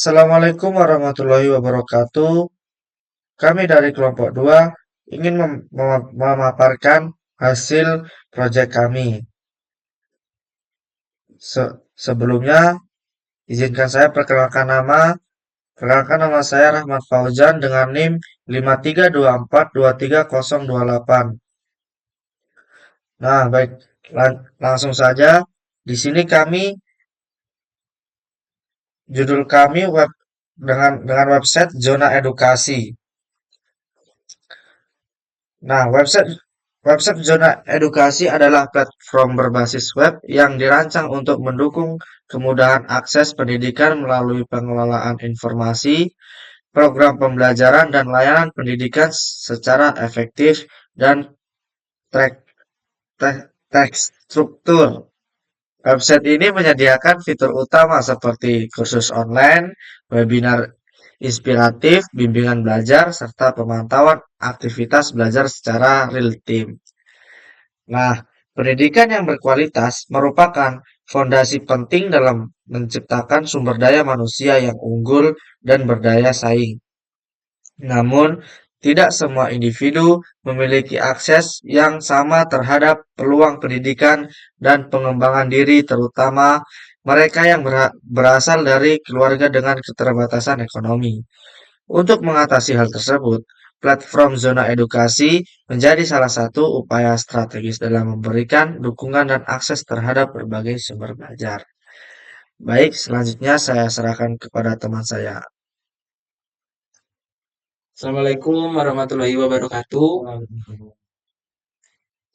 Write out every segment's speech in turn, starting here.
Assalamualaikum warahmatullahi wabarakatuh. Kami dari kelompok 2 ingin memaparkan hasil proyek kami. Sebelumnya, izinkan saya perkenalkan nama saya Rahmat Fauzan dengan NIM 5324230028. Nah, baik, langsung saja. Di sini judul kami dengan website Zona Edukasi. Nah, website Zona Edukasi adalah platform berbasis web yang dirancang untuk mendukung kemudahan akses pendidikan melalui pengelolaan informasi, program pembelajaran, dan layanan pendidikan secara efektif dan ter- terstruktur. Website ini menyediakan fitur utama seperti kursus online, webinar inspiratif, bimbingan belajar, serta pemantauan aktivitas belajar secara real-time. Nah, pendidikan yang berkualitas merupakan fondasi penting dalam menciptakan sumber daya manusia yang unggul dan berdaya saing. Namun, tidak semua individu memiliki akses yang sama terhadap peluang pendidikan dan pengembangan diri, terutama mereka yang berasal dari keluarga dengan keterbatasan ekonomi. Untuk mengatasi hal tersebut, platform Zona Edukasi menjadi salah satu upaya strategis dalam memberikan dukungan dan akses terhadap berbagai sumber belajar. Baik, selanjutnya saya serahkan kepada teman saya. Assalamualaikum warahmatullahi wabarakatuh.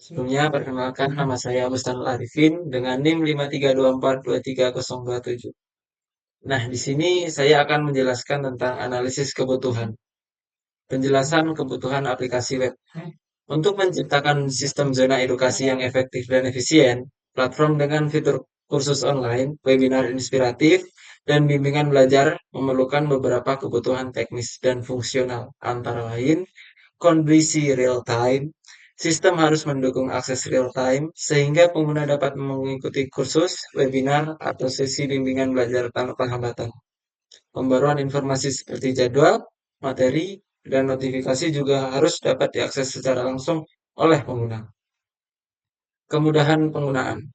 Sebelumnya, perkenalkan nama saya Bustanul Arifin dengan NIM 5324230027. Nah, di sini saya akan menjelaskan tentang analisis kebutuhan. Penjelasan kebutuhan aplikasi web. Untuk menciptakan sistem zona edukasi yang efektif dan efisien, platform dengan fitur kursus online, webinar inspiratif, dan bimbingan belajar memerlukan beberapa kebutuhan teknis dan fungsional, antara lain kondisi real-time. Sistem harus mendukung akses real-time sehingga pengguna dapat mengikuti kursus, webinar, atau sesi bimbingan belajar tanpa hambatan. Pembaruan informasi seperti jadwal, materi, dan notifikasi juga harus dapat diakses secara langsung oleh pengguna. Kemudahan penggunaan.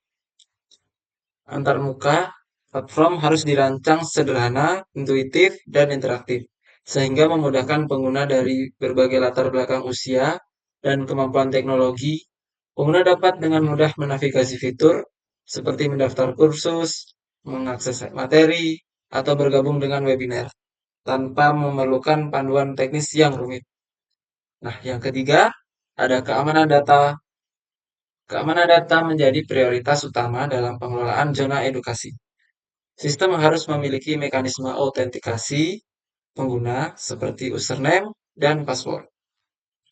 Antarmuka, platform harus dirancang sederhana, intuitif, dan interaktif, sehingga memudahkan pengguna dari berbagai latar belakang usia dan kemampuan teknologi. Pengguna dapat dengan mudah menavigasi fitur, seperti mendaftar kursus, mengakses materi, atau bergabung dengan webinar, tanpa memerlukan panduan teknis yang rumit. Nah, yang ketiga, ada keamanan data. Keamanan data menjadi prioritas utama dalam pengelolaan zona edukasi. Sistem harus memiliki mekanisme autentikasi pengguna seperti username dan password,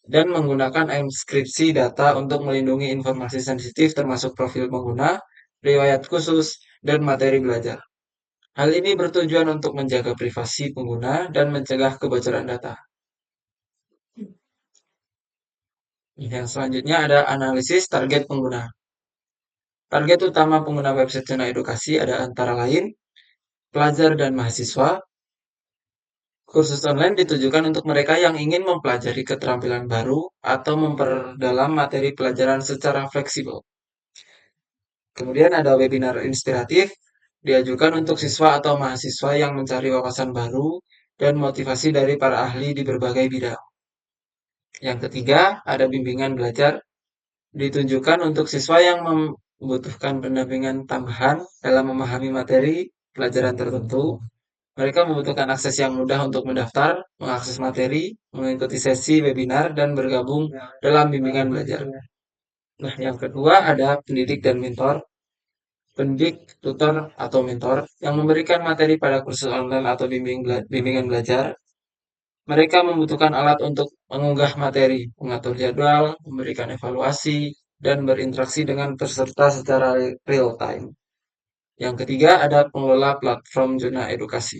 dan menggunakan enkripsi data untuk melindungi informasi sensitif termasuk profil pengguna, riwayat khusus, dan materi belajar. Hal ini bertujuan untuk menjaga privasi pengguna dan mencegah kebocoran data. Yang selanjutnya ada analisis target pengguna. Target utama pengguna website zona edukasi ada antara lain pelajar dan mahasiswa. Kursus online ditujukan untuk mereka yang ingin mempelajari keterampilan baru atau memperdalam materi pelajaran secara fleksibel. Kemudian ada webinar inspiratif, diajukan untuk siswa atau mahasiswa yang mencari wawasan baru dan motivasi dari para ahli di berbagai bidang. Yang ketiga, ada bimbingan belajar, ditunjukkan untuk siswa yang membutuhkan pendampingan tambahan dalam memahami materi pelajaran tertentu. Mereka membutuhkan akses yang mudah untuk mendaftar, mengakses materi, mengikuti sesi webinar, dan bergabung dalam bimbingan belajar. Nah, yang kedua ada pendidik dan mentor. Pendidik, tutor, atau mentor yang memberikan materi pada kursus online atau bimbingan belajar. Mereka membutuhkan alat untuk mengunggah materi, mengatur jadwal, memberikan evaluasi, dan berinteraksi dengan peserta secara real time. Yang ketiga ada pengelola platform zona edukasi.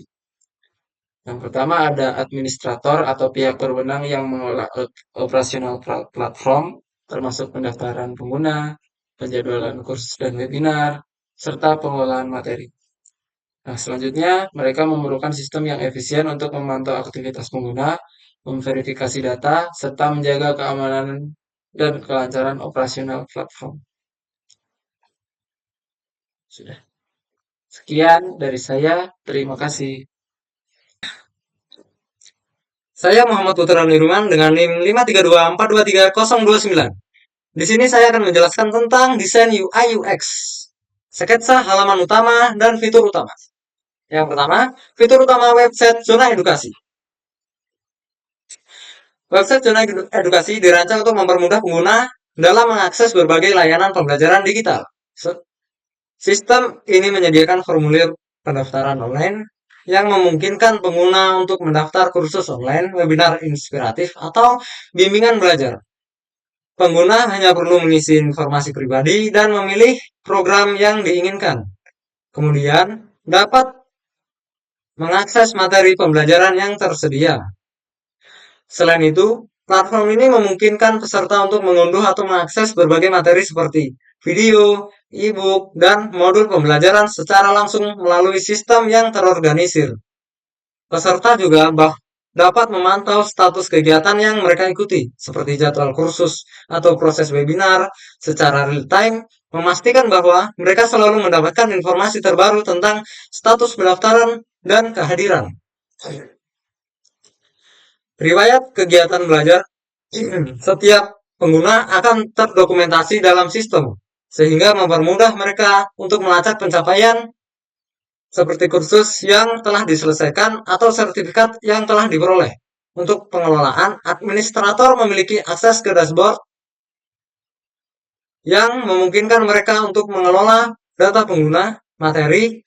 Yang pertama ada administrator atau pihak berwenang yang mengelola operasional platform, termasuk pendaftaran pengguna, penjadwalan kursus dan webinar, serta pengelolaan materi. Nah, selanjutnya mereka memerlukan sistem yang efisien untuk memantau aktivitas pengguna, memverifikasi data, serta menjaga keamanan dan kelancaran operasional platform. Sudah. Sekian dari saya. Terima kasih. Saya Muhammad Putra Nirman dengan NIM 532423029. Di sini saya akan menjelaskan tentang desain UI UX, sketsa halaman utama dan fitur utama. Yang pertama, fitur utama website zona edukasi. Website zona edukasi dirancang untuk mempermudah pengguna dalam mengakses berbagai layanan pembelajaran digital. Sistem ini menyediakan formulir pendaftaran online yang memungkinkan pengguna untuk mendaftar kursus online, webinar inspiratif, atau bimbingan belajar. Pengguna hanya perlu mengisi informasi pribadi dan memilih program yang diinginkan. Kemudian, dapat mengakses materi pembelajaran yang tersedia. Selain itu, platform ini memungkinkan peserta untuk mengunduh atau mengakses berbagai materi seperti video, e-book, dan modul pembelajaran secara langsung melalui sistem yang terorganisir. Peserta juga dapat memantau status kegiatan yang mereka ikuti, seperti jadwal kursus atau proses webinar secara real-time, memastikan bahwa mereka selalu mendapatkan informasi terbaru tentang status pendaftaran dan kehadiran. Riwayat kegiatan belajar setiap pengguna akan terdokumentasi dalam sistem, sehingga mempermudah mereka untuk melacak pencapaian seperti kursus yang telah diselesaikan atau sertifikat yang telah diperoleh. Untuk pengelolaan, administrator memiliki akses ke dashboard yang memungkinkan mereka untuk mengelola data pengguna, materi,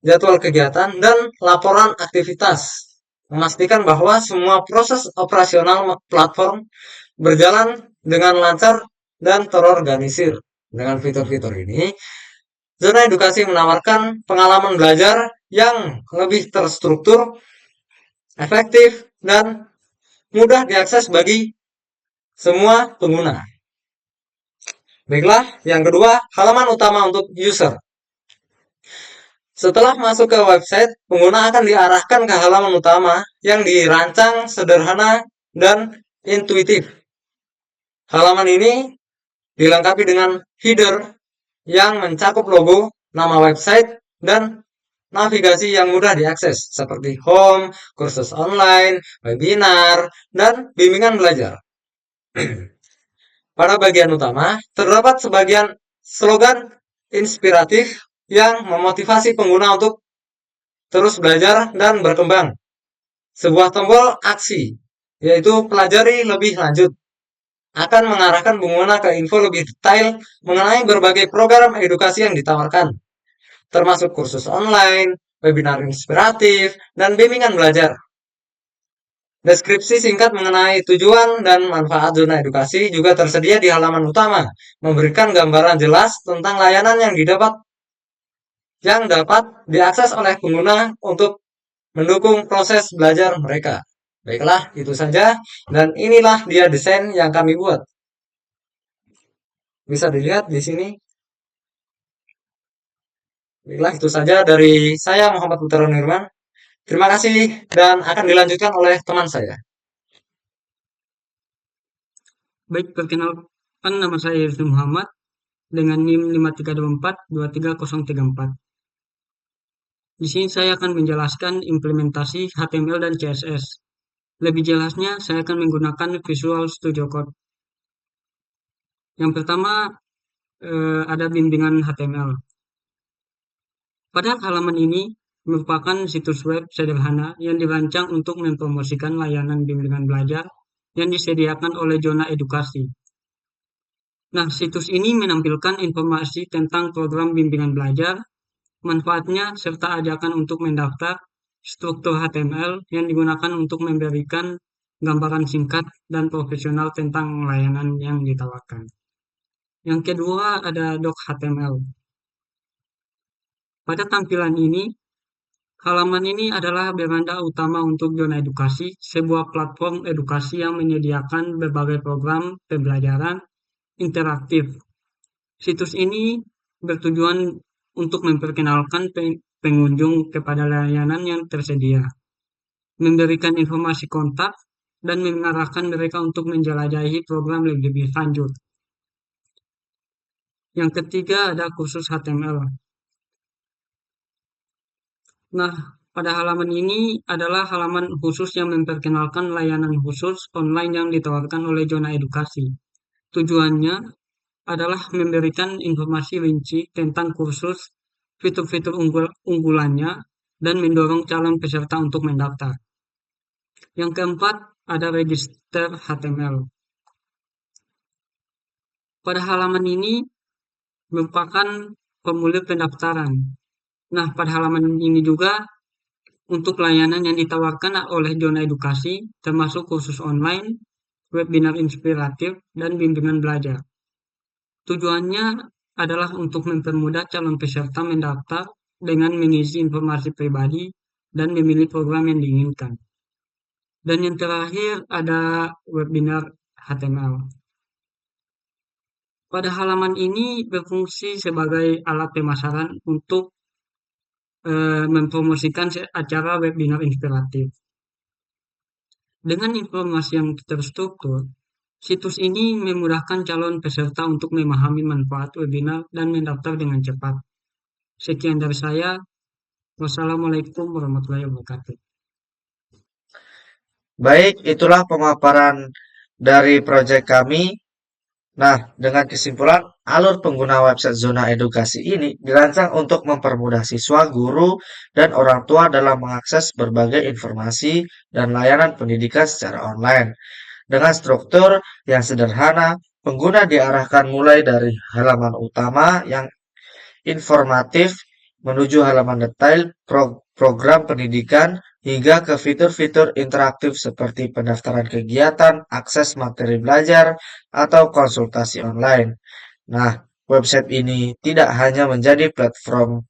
jadwal kegiatan, dan laporan aktivitas. Memastikan bahwa semua proses operasional platform berjalan dengan lancar dan terorganisir. Dengan fitur-fitur ini, zona edukasi menawarkan pengalaman belajar yang lebih terstruktur, efektif, dan mudah diakses bagi semua pengguna. Baiklah, yang kedua, halaman utama untuk user. Setelah masuk ke website, pengguna akan diarahkan ke halaman utama yang dirancang sederhana dan intuitif. Halaman ini dilengkapi dengan header yang mencakup logo, nama website, dan navigasi yang mudah diakses, seperti home, kursus online, webinar, dan bimbingan belajar. Pada bagian utama, terdapat sebagian slogan inspiratif yang memotivasi pengguna untuk terus belajar dan berkembang. Sebuah tombol aksi, yaitu pelajari lebih lanjut, akan mengarahkan pengguna ke info lebih detail mengenai berbagai program edukasi yang ditawarkan, termasuk kursus online, webinar inspiratif, dan bimbingan belajar. Deskripsi singkat mengenai tujuan dan manfaat zona edukasi juga tersedia di halaman utama, memberikan gambaran jelas tentang layanan yang dapat diakses oleh pengguna untuk mendukung proses belajar mereka. Baiklah, itu saja, dan inilah dia desain yang kami buat. Bisa dilihat di sini. Baiklah, itu saja dari saya Muhammad Putra Nirman. Terima kasih dan akan dilanjutkan oleh teman saya. Baik, perkenalkan nama saya Yusuf Muhammad dengan NIM 532423034. Di sini saya akan menjelaskan implementasi HTML dan CSS. Lebih jelasnya, saya akan menggunakan Visual Studio Code. Yang pertama, ada bimbingan HTML. Pada halaman ini merupakan situs web sederhana yang dirancang untuk mempromosikan layanan bimbingan belajar yang disediakan oleh zona edukasi. Nah, situs ini menampilkan informasi tentang program bimbingan belajar, manfaatnya, serta ajakan untuk mendaftar, struktur HTML yang digunakan untuk memberikan gambaran singkat dan profesional tentang layanan yang ditawarkan. Yang kedua ada doc HTML. Pada tampilan ini, halaman ini adalah beranda utama untuk zona edukasi, sebuah platform edukasi yang menyediakan berbagai program pembelajaran interaktif. Situs ini bertujuan untuk memperkenalkan pengunjung kepada layanan yang tersedia, memberikan informasi kontak, dan mengarahkan mereka untuk menjelajahi program lebih lanjut. Yang ketiga ada kursus HTML. Nah, pada halaman ini adalah halaman khusus yang memperkenalkan layanan khusus online yang ditawarkan oleh Zona Edukasi. Tujuannya adalah memberikan informasi rinci tentang kursus, fitur-fitur unggulannya, dan mendorong calon peserta untuk mendaftar. Yang keempat, ada register HTML. Pada halaman ini merupakan formulir pendaftaran. Nah, pada halaman ini juga untuk layanan yang ditawarkan oleh Zona Edukasi, termasuk kursus online, webinar inspiratif, dan bimbingan belajar. Tujuannya adalah untuk mempermudah calon peserta mendaftar dengan mengisi informasi pribadi dan memilih program yang diinginkan. Dan yang terakhir ada webinar HTML. Pada halaman ini berfungsi sebagai alat pemasaran untuk mempromosikan acara webinar inspiratif. Dengan informasi yang terstruktur, situs ini memudahkan calon peserta untuk memahami manfaat webinar dan mendaftar dengan cepat. Sekian dari saya. Wassalamualaikum warahmatullahi wabarakatuh. Baik, itulah pemaparan dari proyek kami. Nah, dengan kesimpulan, alur pengguna website Zona Edukasi ini dirancang untuk mempermudah siswa, guru, dan orang tua dalam mengakses berbagai informasi dan layanan pendidikan secara online. Dengan struktur yang sederhana, pengguna diarahkan mulai dari halaman utama yang informatif menuju halaman detail program pendidikan hingga ke fitur-fitur interaktif seperti pendaftaran kegiatan, akses materi belajar, atau konsultasi online. Nah, website ini tidak hanya menjadi platform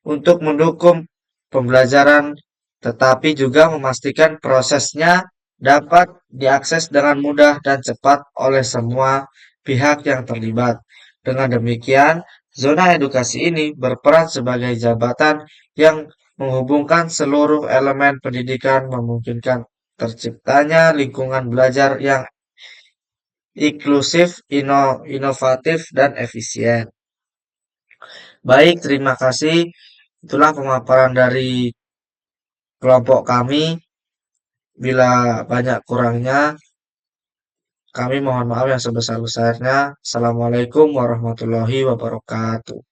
untuk mendukung pembelajaran, tetapi juga memastikan prosesnya dapat diakses dengan mudah dan cepat oleh semua pihak yang terlibat. Dengan demikian, zona edukasi ini berperan sebagai jembatan yang menghubungkan seluruh elemen pendidikan, memungkinkan terciptanya lingkungan belajar yang inklusif, inovatif, dan efisien. Baik, terima kasih. Itulah pemaparan dari kelompok kami. Bila banyak kurangnya, kami mohon maaf yang sebesar-besarnya. Assalamualaikum warahmatullahi wabarakatuh.